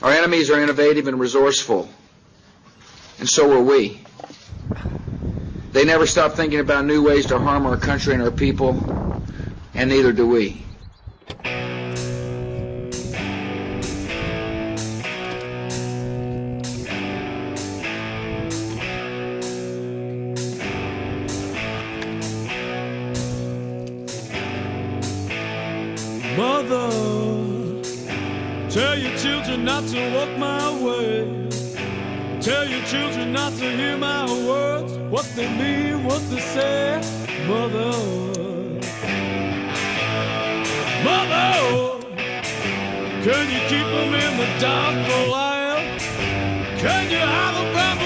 Our enemies are innovative and resourceful, and so are we. They never stop thinking about new ways to harm our country and our people, and neither do we. Mother, tell your children not to walk my way. Tell your children not to hear my words, what they mean, what they say. Mother, Mother, can you keep them in the dark for a while? Can you hide them from